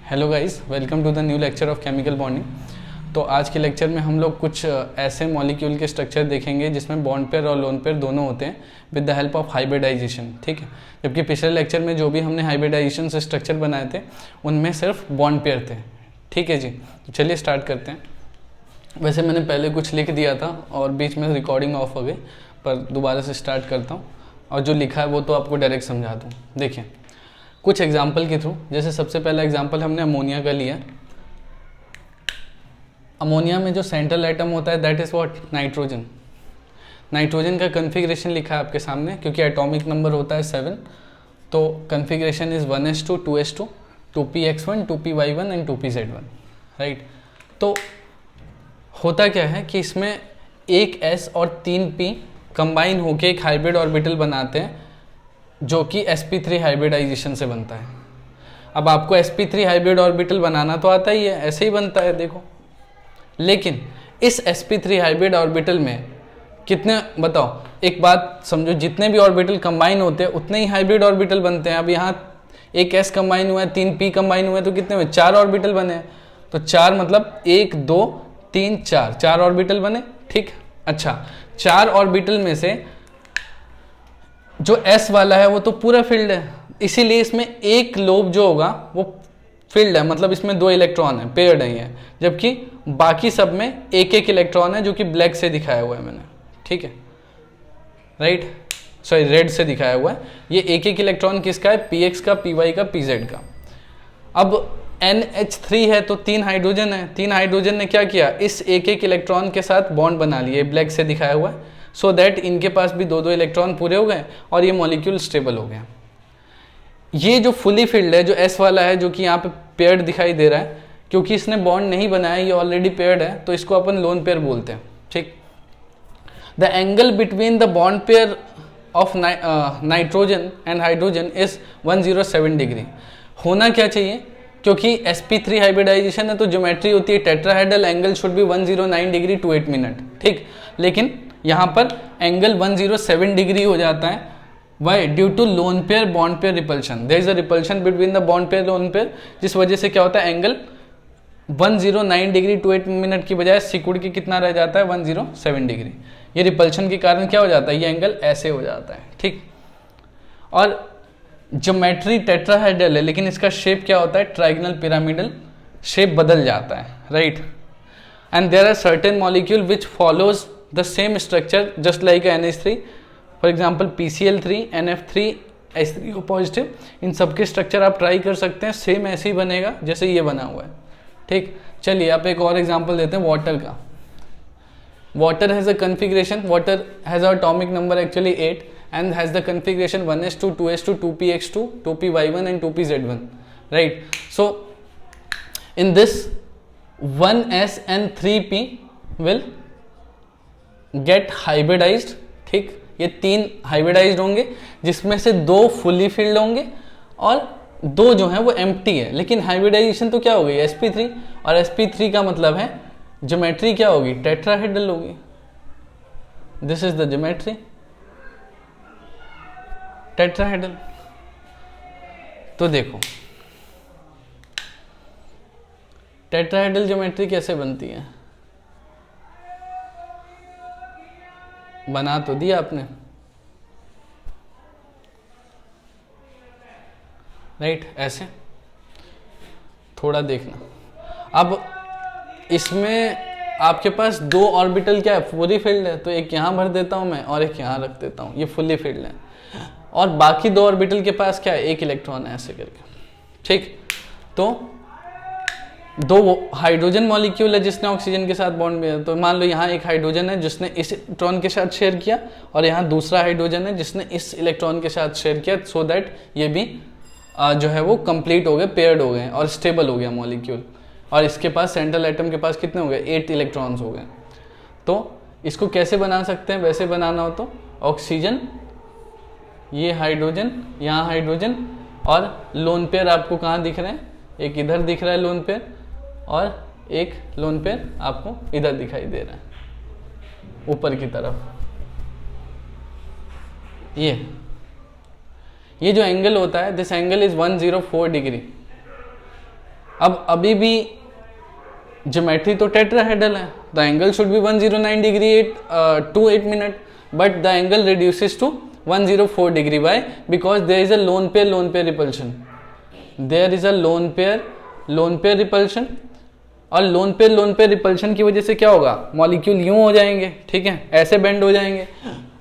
Hello guys, welcome to the new lecture of chemical bonding. तो आज के lecture में हम लोग कुछ ऐसे मॉलिक्यूल के स्ट्रक्चर देखेंगे जिसमें बॉन्ड पेयर और लोन पेयर दोनों होते हैं with the help of hybridization. ठीक है, जबकि पिछले लेक्चर में जो भी हमने हाइब्रिडाइजेशन से स्ट्रक्चर बनाए थे उनमें सिर्फ बॉन्ड पेयर थे। ठीक है जी, तो चलिए स्टार्ट करते हैं। वैसे मैंने पहले कुछ लिख दिया था और बीच में रिकॉर्डिंग ऑफ हो गई, पर दोबारा से स्टार्ट करता हूँ और जो लिखा है वो तो आपको डायरेक्ट समझा दूँ। देखिए कुछ एग्जाम्पल के थ्रू, जैसे सबसे पहला एग्जाम्पल हमने अमोनिया का लिया। अमोनिया में जो सेंट्रल एटम होता है that is what, nitrogen. Nitrogen का कन्फिग्रेशन लिखा है आपके सामने, क्योंकि एटॉमिक नंबर होता है 7, तो configuration is 1s2 2s2 2px1 2py1 and 2pz1। Right, तो होता क्या है कि इसमें एक s और 3p कंबाइन होके एक हाइब्रिड ऑर्बिटल बनाते हैं जो कि sp3 हाइब्रिडाइजेशन से बनता है। अब आपको sp3 हाइब्रिड ऑर्बिटल बनाना तो आता ही है, ऐसे ही बनता है देखो। लेकिन इस sp3 हाइब्रिड ऑर्बिटल में कितने, बताओ एक बात समझो, जितने भी ऑर्बिटल कंबाइन होते हैं उतने ही हाइब्रिड ऑर्बिटल बनते हैं। अब यहाँ एक s कंबाइन हुआ है, 3p कंबाइन हुआ है, तो कितने हुए, 4 ऑर्बिटल बने हैं। तो 4 मतलब 1 2 3 4 ऑर्बिटल बने। ठीक, अच्छा 4 ऑर्बिटल में से जो s वाला है वो तो पूरा फील्ड है, इसीलिए इसमें एक लोब जो होगा वो फील्ड है, मतलब इसमें 2 इलेक्ट्रॉन है, पेयर्ड है ये, जबकि बाकी सब में एक एक इलेक्ट्रॉन है जो कि ब्लैक से दिखाया हुआ है मैंने। ठीक है, राइट, सॉरी रेड से दिखाया हुआ है। ये एक एक इलेक्ट्रॉन किसका है, px का, py का, pz का। अब NH3 है तो 3 हाइड्रोजन है, 3 हाइड्रोजन ने क्या किया, इस एक एक इलेक्ट्रॉन के साथ बॉन्ड बना लिए, ब्लैक से दिखाया हुआ है, सो दैट इनके पास भी 2 इलेक्ट्रॉन पूरे हो गए और ये मॉलिक्यूल स्टेबल हो गया। ये जो फुली फिल्ड है, जो S वाला है, जो कि यहाँ पे पेयर्ड दिखाई दे रहा है, क्योंकि इसने बॉन्ड नहीं बनाया, ये ऑलरेडी पेयर्ड है, तो इसको अपन लोन पेयर बोलते हैं। ठीक, the angle between the bond pair of nitrogen and hydrogen is 107 degree. होना क्या चाहिए, क्योंकि sp3 हाइब्रिडाइजेशन है तो ज्योमेट्री होती है tetrahedral, angle should be 109 degree two 8 minute. ठीक, लेकिन यहाँ पर एंगल 107 डिग्री हो जाता है। Why, due to lone pair bond pair repulsion, there is a repulsion between the bond pair lone pair, जिस वजह से क्या होता है, एंगल 109 डिग्री टू 8 मिनट की बजाय सिकुड़ के कितना रह जाता है, 107 डिग्री। ये रिपल्शन के कारण क्या हो जाता है, ये एंगल ऐसे हो जाता है। ठीक, और ज्योमेट्री टेट्राहेड्रल है, लेकिन इसका शेप क्या होता है, ट्राइगोनल पिरामिडल शेप बदल जाता है। Right, and there are certain molecule which follows the same structure just like NH3, for example PCl3, NF3, H3O positive, इन सबके स्ट्रक्चर आप ट्राई कर सकते हैं, सेम ऐसे ही बनेगा जैसे ये बना हुआ है। ठीक, चलिए आप एक और एग्जांपल देते हैं वाटर का। Water has a configuration, water has a atomic number actually 8 and has the configuration 1s2 2s2 2px2 2py1 and 2pz1। Right, so in this 1s and 3p will get hybridized. ठीक, ये 3 hybridised होंगे, जिसमें से 2 fully filled होंगे और 2 जो है वो एम्प्टी है। लेकिन हाइब्रिडाइजेशन तो क्या हो गई, sp3, और sp3 का मतलब है ज्योमेट्री क्या होगी, टेट्राहेड्रल होगी। This is the geometry, tetrahedral. तो देखो टेट्राहेड्रल ज्योमेट्री कैसे बनती है, बना तो दिया आपने। राइट, ऐसे थोड़ा देखना। अब इसमें आपके पास 2 ऑर्बिटल क्या है, फुली फील्ड है, तो एक यहाँ भर देता हूँ मैं और एक यहाँ रख देता हूँ, ये फुली फील्ड है। और बाकी 2 ऑर्बिटल के पास क्या है, एक इलेक्ट्रॉन है, ऐसे करके। ठीक, तो 2 हाइड्रोजन मॉलिक्यूल है जिसने ऑक्सीजन के साथ बॉन्ड में है, तो मान लो यहाँ एक हाइड्रोजन है जिसने इस इलेक्ट्रॉन के साथ शेयर किया, और यहाँ दूसरा हाइड्रोजन है जिसने इस इलेक्ट्रॉन के साथ शेयर किया, सो दैट ये भी जो है वो कंप्लीट हो गए, पेयर्ड हो गए और स्टेबल हो गया मॉलिक्यूल। और इसके पास सेंट्रल एटम के पास कितने हो गए, 8 इलेक्ट्रॉन्स हो गए। तो इसको कैसे बना सकते हैं, वैसे बनाना हो तो ऑक्सीजन, ये हाइड्रोजन, यहाँ हाइड्रोजन, और लोन पेयर आपको कहाँ दिख रहे हैं, एक इधर दिख रहा है लोन पेयर, और एक लोन पेयर आपको इधर दिखाई दे रहा है ऊपर की तरफ। ये जो एंगल होता है, दिस एंगल इज 104 डिग्री। अब अभी भी ज्योमेट्री तो टेट्राहेड्रल है, the angle should be 109 degree 8 minute, but the angle reduces to 104 degree by because there is a lone pair repulsion, there is a lone pair repulsion. और lone pair repulsion की वजह से क्या होगा, molecule यूं हो जाएंगे, ठीक है, ऐसे बेंड हो जाएंगे,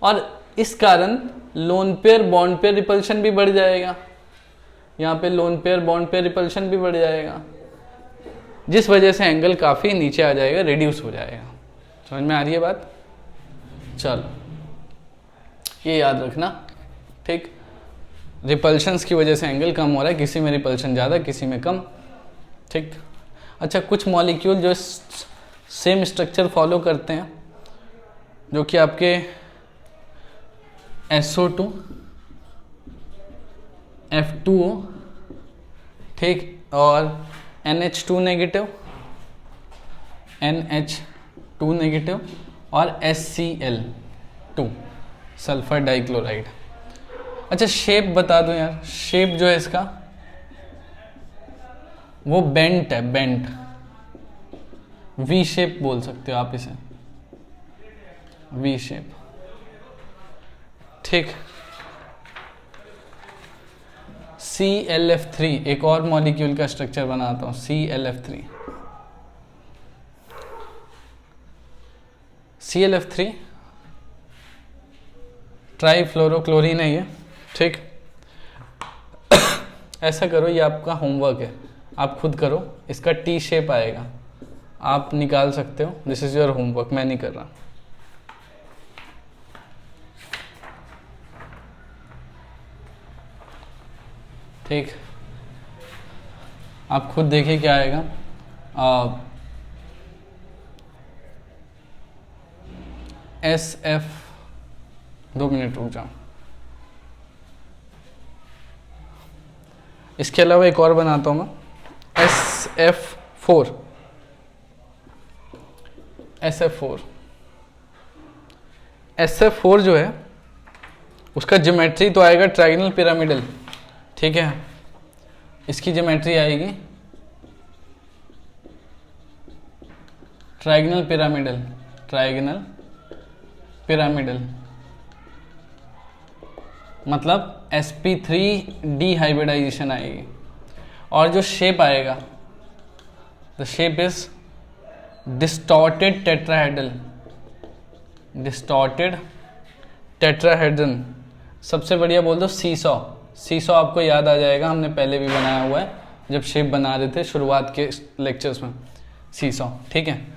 और इस कारण loan pair bond pair repulsion भी बढ़ जाएगा, यहाँ पे loan pair bond pair repulsion भी बढ़ जाएगा, जिस वजह से एंगल काफ़ी नीचे आ जाएगा, रिड्यूस हो जाएगा। समझ में आ रही है बात? चलो ये याद रखना, ठीक। रिपल्शंस की वजह से एंगल कम हो रहा है, किसी में रिपल्शन ज़्यादा, किसी में कम, ठीक। अच्छा, कुछ मॉलिक्यूल जो सेम स्ट्रक्चर फॉलो करते हैं, जो कि आपके SO2 F2O, ठीक, और NH2 नेगेटिव, NH2 नेगेटिव और SCl2 सल्फर डाइक्लोराइड। अच्छा, शेप बता दो यार, शेप जो है इसका वो बेंट है, बेंट, वी शेप बोल सकते हो आप इसे, वी शेप, ठीक। ClF3 एक और मॉलिक्यूल का स्ट्रक्चर बनाता हूं, ClF3। ClF3 ट्राईफ्लोरोक्लोरीन है ये, ठीक। ऐसा करो, ये आपका होमवर्क है, आप खुद करो, इसका T शेप आएगा, आप निकाल सकते हो, दिस इज योर होमवर्क, मैं नहीं कर रहा। ठीक, आप खुद देखिए क्या आएगा। SF 2 मिनट रुक जाओ, इसके अलावा एक और बनाता हूँ मैं, SF4। SF4 जो है उसका ज्योमेट्री तो आएगा ट्रायंगल पिरामिडल, ठीक है, इसकी ज्योमेट्री आएगी ट्रायंगल पिरामिडल, मतलब sp3d हाइब्रिडाइजेशन आएगी। और जो शेप आएगा, the shape is distorted tetrahedron. सबसे बढ़िया बोल दो सीसॉ आपको याद आ जाएगा, हमने पहले भी बनाया हुआ है जब शेप बना रहे थे शुरुआत के लेक्चर्स में, सीसॉ, ठीक है।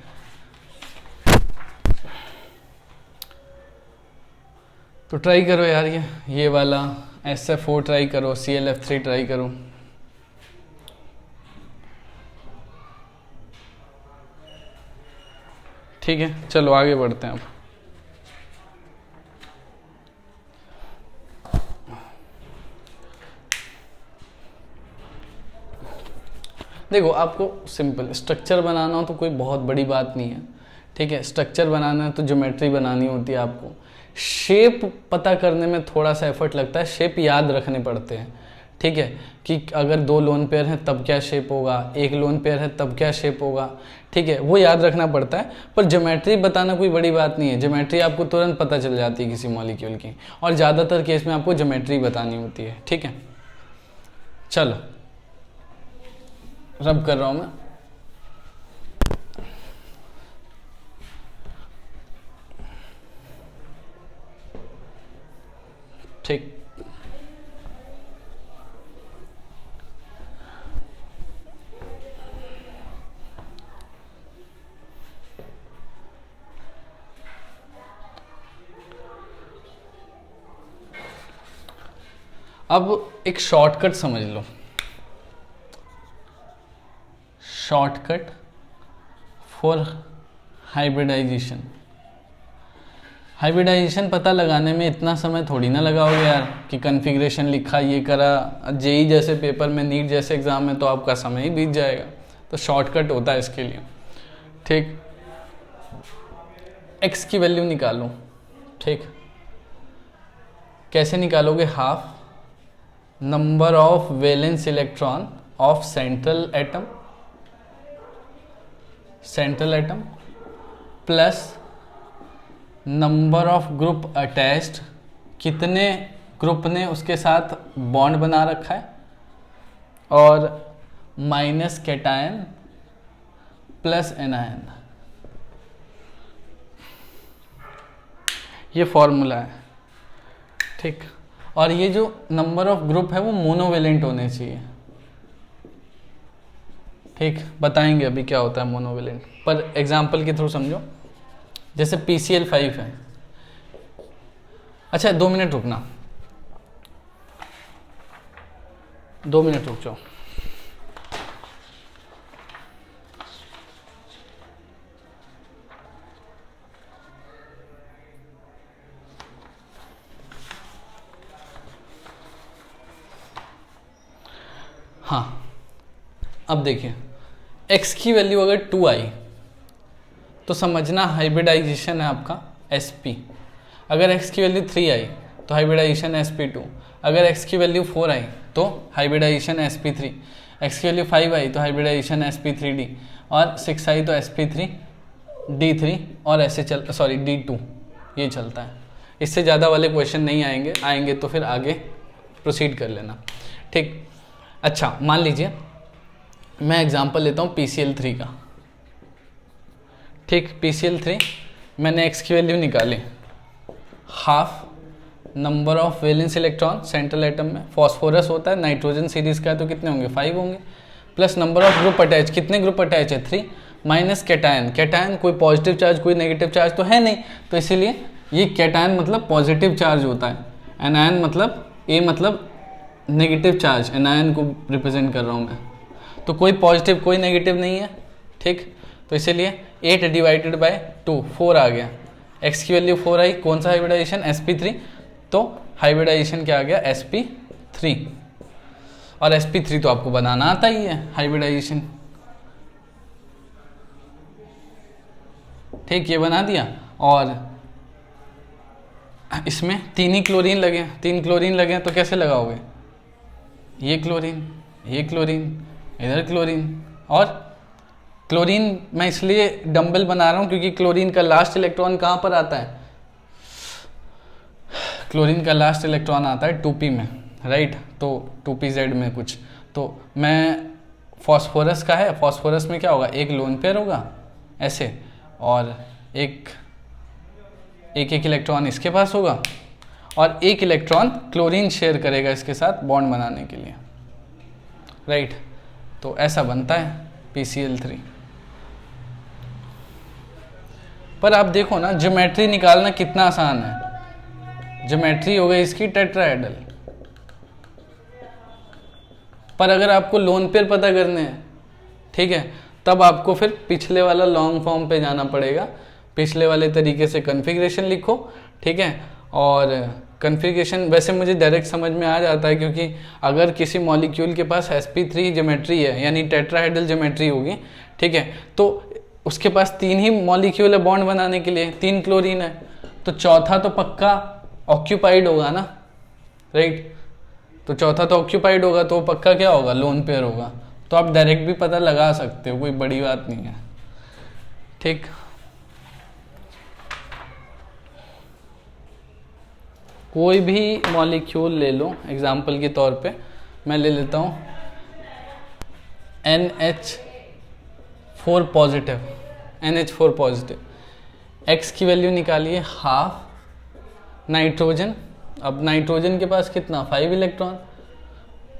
तो ट्राई करो यार, ये वाला SF4 ट्राई करो, ClF3 ट्राई करो। ठीक है, चलो आगे बढ़ते हैं अब। देखो, आपको सिंपल स्ट्रक्चर बनाना हो तो कोई बहुत बड़ी बात नहीं है, ठीक है। स्ट्रक्चर बनाना है तो ज्योमेट्री बनानी होती है आपको। शेप पता करने में थोड़ा सा एफर्ट लगता है, शेप याद रखने पड़ते हैं, ठीक है, कि अगर 2 लोन पेयर हैं तब क्या शेप होगा, 1 लोन पेयर है तब क्या शेप होगा, ठीक है, वो याद रखना पड़ता है। पर ज्योमेट्री बताना कोई बड़ी बात नहीं है, ज्योमेट्री आपको तुरंत पता चल जाती है किसी मॉलिक्यूल की, और ज़्यादातर केस में आपको ज्योमेट्री बतानी होती है, ठीक है। चलो रब कर रहा हूँ मैं। ठीक, अब एक शॉर्टकट समझ लो, शॉर्टकट फॉर हाइब्रिडाइजेशन। हाइब्रिडाइजेशन पता लगाने में इतना समय थोड़ी ना लगाओगे यार, कि कॉन्फ़िगरेशन लिखा, ये करा। जेई जैसे पेपर में, नीट जैसे एग्ज़ाम में तो आपका समय ही बीत जाएगा। तो शॉर्टकट होता है इसके लिए, ठीक। एक्स की वैल्यू निकालो, ठीक। कैसे निकालोगे? Half number of valence electron of central atom central atom plus number of group attached, कितने ग्रुप ने उसके साथ बॉन्ड बना रखा है, और माइनस कैटायन प्लस एनायन। ये फॉर्मूला है, ठीक। और ये जो नंबर ऑफ ग्रुप है वो मोनोवेलेंट होने चाहिए, ठीक। बताएंगे अभी क्या होता है मोनोवेलेंट, पर एग्जांपल के थ्रू समझो। जैसे PCl5 है। अच्छा 2 मिनट रुकना, 2 मिनट रुक जाओ। हाँ, अब देखिए x की वैल्यू अगर 2 आई तो समझना हाइब्रिडाइजेशन है आपका sp। अगर x की वैल्यू 3 आई तो हाइब्रिडाइजेशन sp2। अगर x की वैल्यू 4 आई तो हाइब्रिडाइजेशन sp3। x की वैल्यू 5 आई तो हाइब्रिडाइजेशन sp3d, और 6 आई तो sp3d3, और ऐसे d2 ये चलता है। इससे ज़्यादा वाले क्वेश्चन नहीं आएंगे तो फिर आगे प्रोसीड कर लेना, ठीक। अच्छा मान लीजिए मैं एग्जांपल लेता हूँ PCl3 का, ठीक। PCl3 मैंने x की वैल्यू निकाली, half number of valence electron central atom में, फॉस्फोरस होता है, नाइट्रोजन सीरीज का है तो कितने होंगे 5 होंगे, plus number of group attach, कितने ग्रुप अटैच है 3, माइनस कैटायन, कैटायन कोई पॉजिटिव चार्ज कोई नेगेटिव चार्ज तो है नहीं, तो इसीलिए ये कैटायन मतलब पॉजिटिव चार्ज होता है, एनायन मतलब A मतलब नेगेटिव चार्ज, एनायन को रिप्रेजेंट कर रहा हूँ मैं, तो कोई पॉजिटिव कोई नेगेटिव नहीं है, ठीक। तो इसीलिए 8 डिवाइडेड बाय 2 4 आ गया, x की वैल्यू 4 आई, कौन सा हाइब्रिडाइजेशन sp3, तो हाइब्रिडाइजेशन क्या आ गया sp3। और sp3 तो आपको बनाना आता ही है हाइब्रिडाइजेशन, ठीक। ये बना दिया, और इसमें 3 ही क्लोरीन लगे, 3 क्लोरीन लगे तो कैसे लगाओगे, ये क्लोरीन ये क्लोरीन इधर क्लोरीन, और क्लोरीन मैं इसलिए डंबल बना रहा हूँ क्योंकि क्लोरीन का लास्ट इलेक्ट्रॉन कहाँ पर आता है, क्लोरीन का लास्ट इलेक्ट्रॉन आता है 2p में, राइट। तो 2pz में कुछ, तो मैं फॉस्फोरस का है, फॉस्फोरस में क्या होगा, एक लोन पेयर होगा ऐसे, और एक इलेक्ट्रॉन इसके पास होगा, और एक इलेक्ट्रॉन क्लोरीन शेयर करेगा इसके साथ बॉन्ड बनाने के लिए, राइट। तो ऐसा बनता है PCl3। पर आप देखो ना ज्योमेट्री निकालना कितना आसान है, ज्योमेट्री हो गई इसकी टेट्राहेड्रल, पर अगर आपको लोन पेयर पता करने हैं, ठीक है, तब आपको फिर पिछले वाला लॉन्ग फॉर्म पे जाना पड़ेगा, पिछले वाले तरीके से कॉन्फ़िगरेशन लिखो, ठीक है। और कॉन्फ़िगरेशन वैसे मुझे डायरेक्ट समझ में आ जाता है, क्योंकि अगर किसी मॉलिक्यूल के पास sp3 ज्योमेट्री है यानी टेट्राहेड्रल ज्योमेट्री होगी, ठीक है, तो उसके पास 3 ही मॉलिक्यूल है बॉन्ड बनाने के लिए, 3 क्लोरीन है, तो चौथा तो पक्का ऑक्यूपाइड होगा ना, राइट। तो चौथा तो ऑक्यूपाइड होगा तो पक्का क्या होगा, लोन पेयर होगा। तो आप डायरेक्ट भी पता लगा सकते हो, कोई बड़ी बात नहीं है, ठीक। कोई भी मॉलिक्यूल ले लो, एग्जाम्पल के तौर पे मैं ले लेता हूँ NH4 positive, NH4 positive, x की वैल्यू निकालिए हाफ, नाइट्रोजन, अब नाइट्रोजन के पास कितना 5 इलेक्ट्रॉन,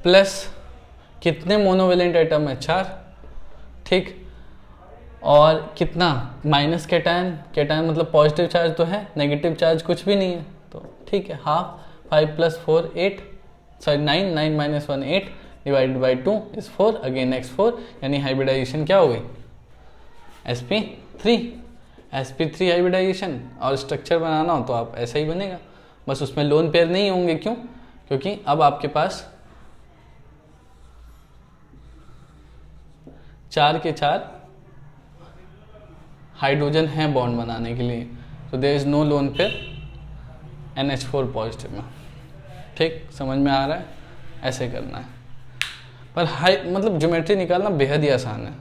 प्लस कितने मोनोवेलेंट एटम है 4, ठीक। और कितना माइनस कैटायन, कैटायन मतलब पॉजिटिव चार्ज तो है, नेगेटिव चार्ज कुछ भी नहीं है, तो ठीक है, half 5 + 4 8, sorry 9 9 - 1 8 divided by 2 is 4, again x4, यानी हाइब्रिडाइजेशन क्या हो गई sp3 हाइब्रिडाइजेशन। और स्ट्रक्चर बनाना हो तो आप ऐसा ही बनेगा, बस उसमें लोन पेयर नहीं होंगे, क्यों, क्योंकि अब आपके पास 4 के 4 हाइड्रोजन हैं बॉन्ड बनाने के लिए, तो there is no lone pair NH4 positive में, ठीक। समझ में आ रहा है, ऐसे करना है, पर मतलब ज्योमेट्री निकालना बेहद ही आसान है।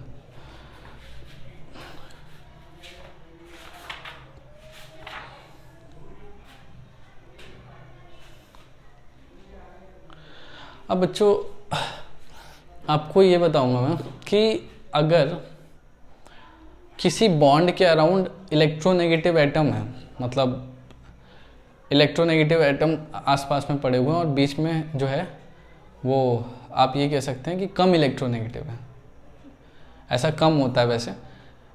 अब बच्चों आपको ये बताऊंगा मैं कि अगर किसी बॉन्ड के अराउंड इलेक्ट्रोनेगेटिव एटम है, मतलब इलेक्ट्रोनेगेटिव एटम आसपास में पड़े हुए हैं और बीच में जो है वो आप ये कह सकते हैं कि कम इलेक्ट्रोनेगेटिव है, ऐसा कम होता है। वैसे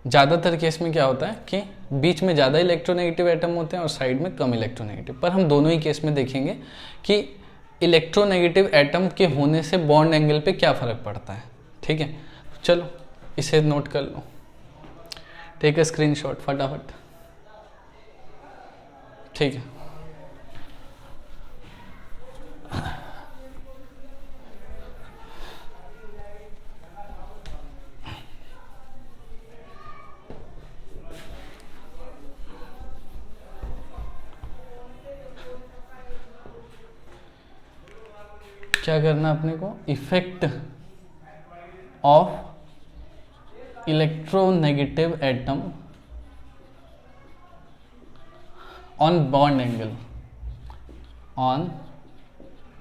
ज़्यादातर केस में क्या होता है कि बीच में ज़्यादा इलेक्ट्रोनेगेटिव एटम होते हैं और साइड में कम इलेक्ट्रोनेगेटिव, पर हम दोनों ही केस में देखेंगे कि इलेक्ट्रोनेगेटिव एटम के होने से बॉन्ड एंगल पे क्या फ़र्क पड़ता है। ठीक है, चलो इसे नोट कर लो, टेक अ स्क्रीनशॉट फटाफट। ठीक है, क्या करना अपने को, effect of electronegative atom on bond angle, on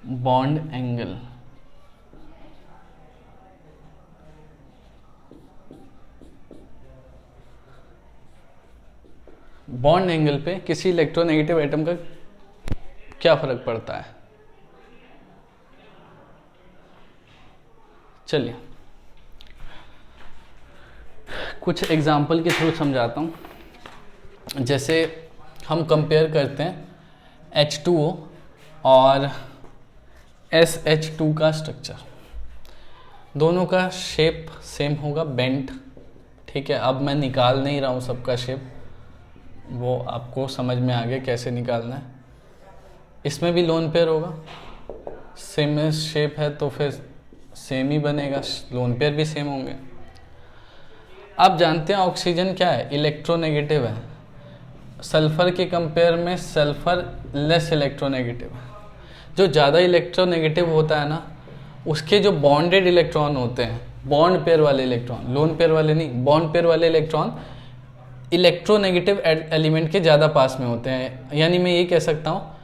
bond angle. Bond angle पे किसी इलेक्ट्रोनेगेटिव एटम का क्या फर्क पड़ता है। चलिए कुछ एग्जाम्पल के थ्रू समझाता हूँ। जैसे हम कंपेयर करते हैं H2O और SH2 का स्ट्रक्चर, दोनों का शेप सेम होगा, बेंट। ठीक है, अब मैं निकाल नहीं रहा हूँ सबका शेप, वो आपको समझ में आ गया कैसे निकालना है। इसमें भी लोन पेयर होगा, सेम शेप है तो फिर सेम ही बनेगा, लोन पेयर भी सेम होंगे। आप जानते हैं ऑक्सीजन क्या है, इलेक्ट्रोनेगेटिव है। सल्फर के कंपेयर में सल्फर लेस इलेक्ट्रोनेगेटिव है। जो ज़्यादा इलेक्ट्रोनेगेटिव होता है ना, उसके जो बॉन्डेड इलेक्ट्रॉन होते हैं, बॉन्ड पेयर वाले इलेक्ट्रॉन, लोन पेयर वाले नहीं, बॉन्ड पेयर वाले इलेक्ट्रॉन इलेक्ट्रोनेगेटिव एलिमेंट के ज़्यादा पास में होते हैं। यानी मैं ये कह सकता हूँ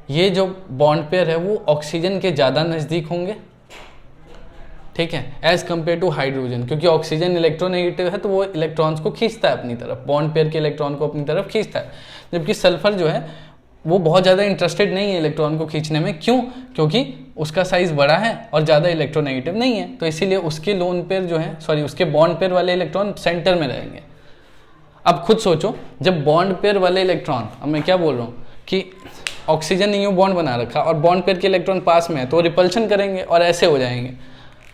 ये जो बॉन्ड पेयर है वो ऑक्सीजन के ज़्यादा नज़दीक होंगे। ठीक है, एज कम्पेयर टू हाइड्रोजन, क्योंकि ऑक्सीजन इलेक्ट्रोनेगेटिव है तो वो इलेक्ट्रॉन्स को खींचता है अपनी तरफ, बॉन्ड पेयर के इलेक्ट्रॉन को अपनी तरफ खींचता है। जबकि सल्फर जो है वो बहुत ज़्यादा इंटरेस्टेड नहीं है इलेक्ट्रॉन को खींचने में। क्यों? क्योंकि उसका साइज़ बड़ा है और ज़्यादा इलेक्ट्रोनेगेटिव नहीं है, तो इसीलिए उसके लोन पेयर जो है, सॉरी उसके बॉन्ड पेयर वाले इलेक्ट्रॉन सेंटर में रहेंगे। अब खुद सोचो, जब बॉन्ड पेयर वाले इलेक्ट्रॉन, अब मैं क्या बोल रहा हूँ कि ऑक्सीजन ने यूँ बॉन्ड बना रखा और बॉन्ड पेयर के इलेक्ट्रॉन पास में है तो रिपल्शन करेंगे और ऐसे हो जाएंगे,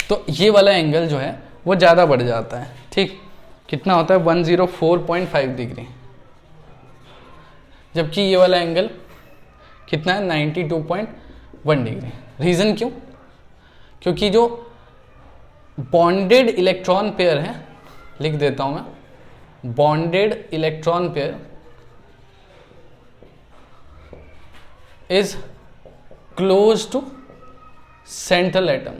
तो ये वाला एंगल जो है वो ज़्यादा बढ़ जाता है। ठीक, कितना होता है 104.5 डिग्री, जबकि ये वाला एंगल कितना है 92.1 डिग्री। रीज़न क्यों? क्योंकि जो बॉन्डेड इलेक्ट्रॉन पेयर है, लिख देता हूँ मैं, bonded electron pair is close to central atom,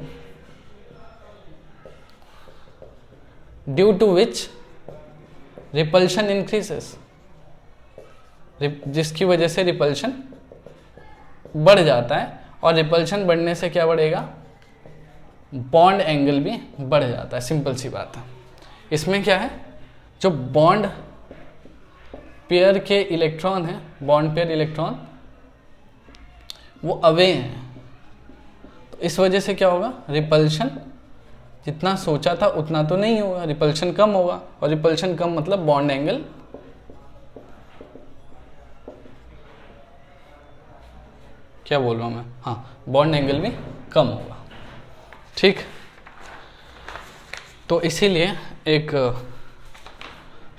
due to which repulsion increases, जिसकी वजह से रिपल्शन बढ़ जाता है, और रिपल्शन बढ़ने से क्या बढ़ेगा, बॉन्ड एंगल भी बढ़ जाता है। सिंपल सी बात है। इसमें क्या है, जो बॉन्ड पेयर के इलेक्ट्रॉन है, बॉन्ड पेयर इलेक्ट्रॉन वो अवे हैं, तो इस वजह से क्या होगा, रिपल्शन जितना सोचा था उतना तो नहीं होगा, रिपल्शन कम होगा, और रिपल्शन कम मतलब बॉन्ड एंगल क्या बोल रहा हूँ मैं, हाँ, बॉन्ड एंगल भी कम होगा। ठीक, तो इसीलिए एक,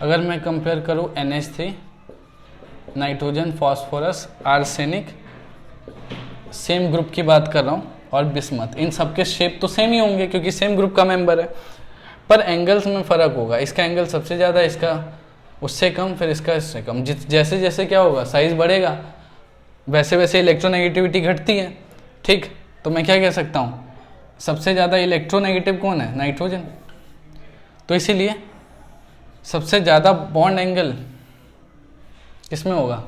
अगर मैं कंपेयर करूँ NH3, nitrogen, phosphorus, arsenic, same group की बात कर रहा हूँ, और बिस्मथ, इन सब के शेप तो सेम ही होंगे क्योंकि सेम ग्रुप का मेंबर है, पर एंगल्स में फ़र्क होगा। इसका एंगल सबसे ज़्यादा, इसका उससे कम, फिर इसका इससे कम। जैसे जैसे क्या होगा, साइज़ बढ़ेगा, वैसे वैसे इलेक्ट्रोनेगेटिविटी घटती है। ठीक, तो मैं क्या कह सकता हूँ, सबसे ज़्यादा इलेक्ट्रोनेगेटिव कौन है, नाइट्रोजन। तो इसीलिए सबसे ज़्यादा बॉन्ड एंगल किसमें होगा,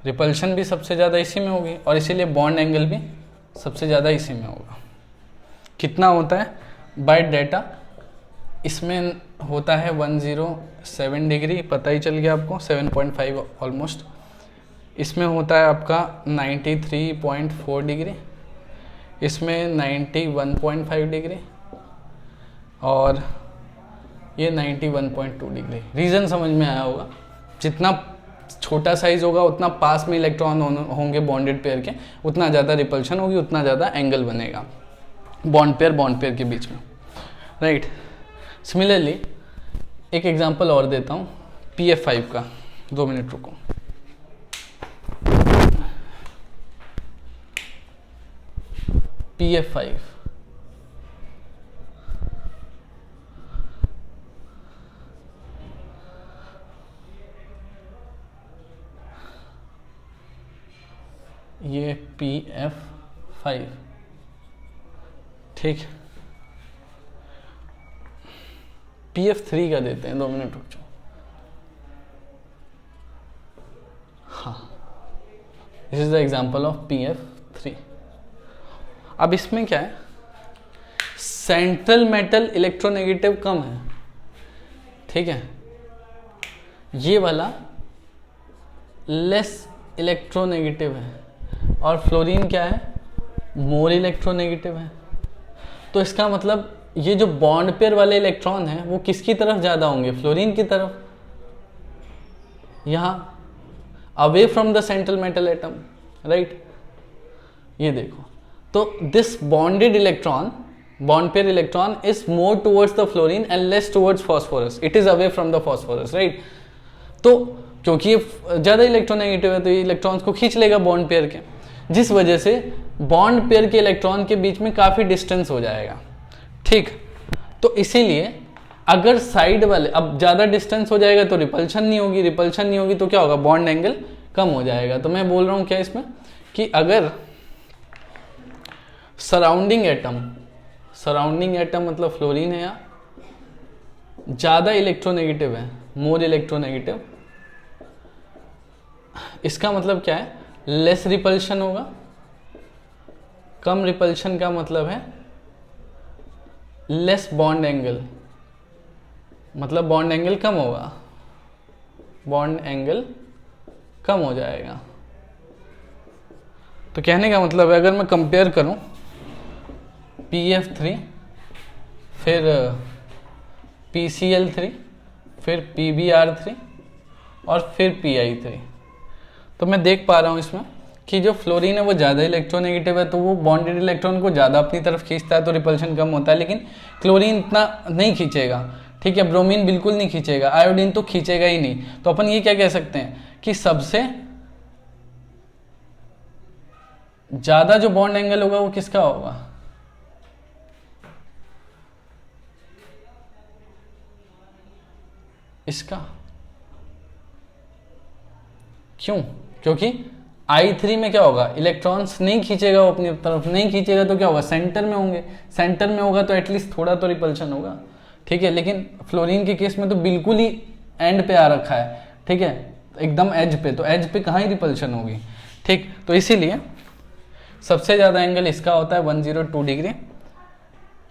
रिपल्शन भी सबसे ज़्यादा इसी में होगी, और इसीलिए बॉन्ड एंगल भी सबसे ज़्यादा इसी में होगा। कितना होता है बाय डेटा, इसमें होता है 107 डिग्री, पता ही चल गया आपको, 7.5 ऑलमोस्ट। इसमें होता है आपका 93.4 डिग्री, इसमें 91.5 डिग्री और ये 91.2 डिग्री। रीज़न समझ में आया होगा, जितना छोटा साइज होगा उतना पास में इलेक्ट्रॉन होंगे बॉन्डेड पेयर के, उतना ज़्यादा रिपल्शन होगी, उतना ज़्यादा एंगल बनेगा बॉन्ड पेयर के बीच में, राइट। सिमिलरली एक एग्जांपल और देता हूँ PF5 का, 2 मिनट रुको। PF5 ये PF5, ठीक। PF3 का देते हैं, 2 मिनट रुक जाओ। हाँ, this is the example of PF3। अब इसमें क्या है, सेंट्रल मेटल इलेक्ट्रोनेगेटिव कम है, ठीक है। ये वाला लेस इलेक्ट्रोनेगेटिव है और फ्लोरीन क्या है, मोर इलेक्ट्रोनेगेटिव है। तो इसका मतलब ये जो बॉन्ड पेयर वाले इलेक्ट्रॉन हैं वो किसकी तरफ ज़्यादा होंगे, फ्लोरीन की तरफ, यहाँ away from the central metal atom, right. ये देखो, तो this bonded electron, bond pair electron is more towards the fluorine and less towards phosphorus, it is away from the phosphorus, right. तो क्योंकि ये ज़्यादा इलेक्ट्रोनेगेटिव है तो ये इलेक्ट्रॉन्स को खींच लेगा बॉन्ड पेयर के, जिस वजह से बॉन्ड पेयर के इलेक्ट्रॉन के बीच में काफ़ी डिस्टेंस हो जाएगा, ठीक। तो इसीलिए अगर साइड वाले, अब ज़्यादा डिस्टेंस हो जाएगा तो रिपल्शन नहीं होगी, रिपल्शन नहीं होगी तो क्या होगा, बॉन्ड एंगल कम हो जाएगा। तो मैं बोल रहा हूँ क्या इसमें कि अगर सराउंडिंग एटम मतलब फ्लोरीन है या ज़्यादा इलेक्ट्रोनेगेटिव है, मोर इलेक्ट्रोनेगेटिव, इसका मतलब क्या है, लेस रिपल्शन होगा। कम रिपल्शन का मतलब है लेस बॉन्ड एंगल, मतलब बॉन्ड एंगल कम होगा, बॉन्ड एंगल कम हो जाएगा। तो कहने का मतलब है, अगर मैं कंपेयर करूं PF3 फिर PCl3 फिर PBr3 और फिर PI3, तो मैं देख पा रहा हूं इसमें कि जो फ्लोरीन है वो ज़्यादा इलेक्ट्रोनेगेटिव है, तो वो बॉन्डेड इलेक्ट्रॉन को ज़्यादा अपनी तरफ खींचता है, तो रिपल्शन कम होता है। लेकिन क्लोरीन इतना नहीं खींचेगा, ठीक है। ब्रोमीन बिल्कुल नहीं खींचेगा, आयोडीन तो खींचेगा ही नहीं। तो अपन ये क्या कह सकते हैं कि सबसे ज़्यादा जो बॉन्ड एंगल होगा वो किसका होगा, इसका। क्यों, क्योंकि I3 में क्या होगा, इलेक्ट्रॉन्स नहीं खींचेगा, वो अपनी तरफ नहीं खींचेगा, तो क्या होगा, सेंटर में होंगे, सेंटर में होगा तो एटलीस्ट थोड़ा तो रिपल्शन होगा, ठीक है। लेकिन फ्लोरीन के केस में तो बिल्कुल ही एंड पे आ रखा है, ठीक है, एकदम एज पे, तो एज पे कहाँ ही रिपल्शन होगी, ठीक। तो इसीलिए सबसे ज़्यादा एंगल इसका होता है 102 degree,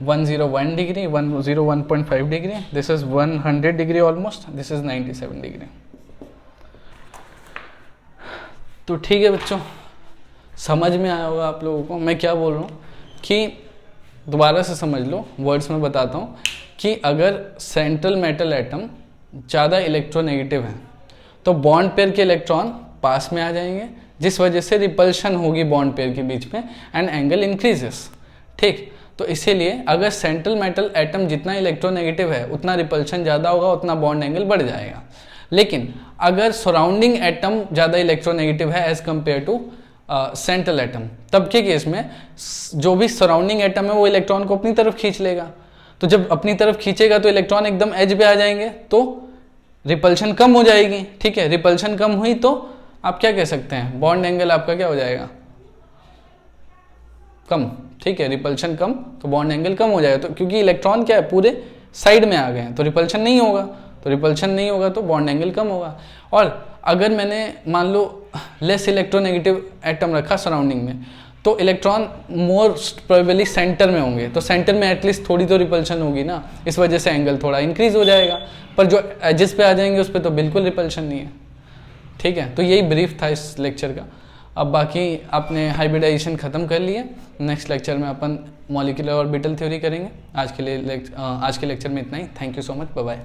101 degree, 101.5 degree, this is 100 degree almost, this is 97 degree. तो ठीक है बच्चों, समझ में आया होगा आप लोगों को मैं क्या बोल रहा हूँ, कि दोबारा से समझ लो, वर्ड्स में बताता हूँ कि अगर सेंट्रल मेटल एटम ज़्यादा इलेक्ट्रोनेगेटिव है तो बॉन्ड पेयर के इलेक्ट्रॉन पास में आ जाएंगे, जिस वजह से रिपल्शन होगी बॉन्ड पेयर के बीच में एंड एंगल इंक्रीजेस, ठीक। तो इसीलिए अगर सेंट्रल मेटल एटम जितना इलेक्ट्रोनेगेटिव है उतना रिपल्शन ज़्यादा होगा, उतना बॉन्ड एंगल बढ़ जाएगा। लेकिन अगर सराउंडिंग एटम ज़्यादा इलेक्ट्रोनेगेटिव है as compare to central atom, तब के केस में जो भी सराउंडिंग एटम है वो इलेक्ट्रॉन को अपनी तरफ खींच लेगा। तो जब अपनी तरफ खींचेगा तो इलेक्ट्रॉन एकदम एज पे आ जाएंगे, तो रिपल्शन कम हो जाएगी, ठीक है। रिपल्शन कम हुई तो आप क्या कह सकते हैं, बॉन्ड एंगल आपका क्या हो जाएगा, कम, ठीक है। रिपल्शन कम तो बॉन्ड एंगल कम हो जाएगा, तो क्योंकि इलेक्ट्रॉन क्या है पूरे साइड में आ गए हैं तो रिपल्शन नहीं होगा, तो रिपल्शन नहीं होगा तो बॉन्ड एंगल कम होगा। और अगर मैंने मान लो लेस इलेक्ट्रोनेगेटिव एटम रखा सराउंडिंग में, तो इलेक्ट्रॉन मोस्ट प्रोबेबली सेंटर में होंगे, तो सेंटर में एटलीस्ट थोड़ी तो रिपल्शन होगी ना, इस वजह से एंगल थोड़ा इंक्रीज हो जाएगा। पर जो एजेस पे आ जाएंगे उस पर तो बिल्कुल रिपल्शन नहीं है। ठीक है, तो यही ब्रीफ था इस लेक्चर का। अब बाकी आपने हाइब्रिडाइजेशन ख़त्म कर लिया, नेक्स्ट लेक्चर में अपन मॉलिक्यूलर ऑर्बिटल थ्योरी करेंगे। आज के लेक्चर में इतना ही। Thank you so much, bye bye.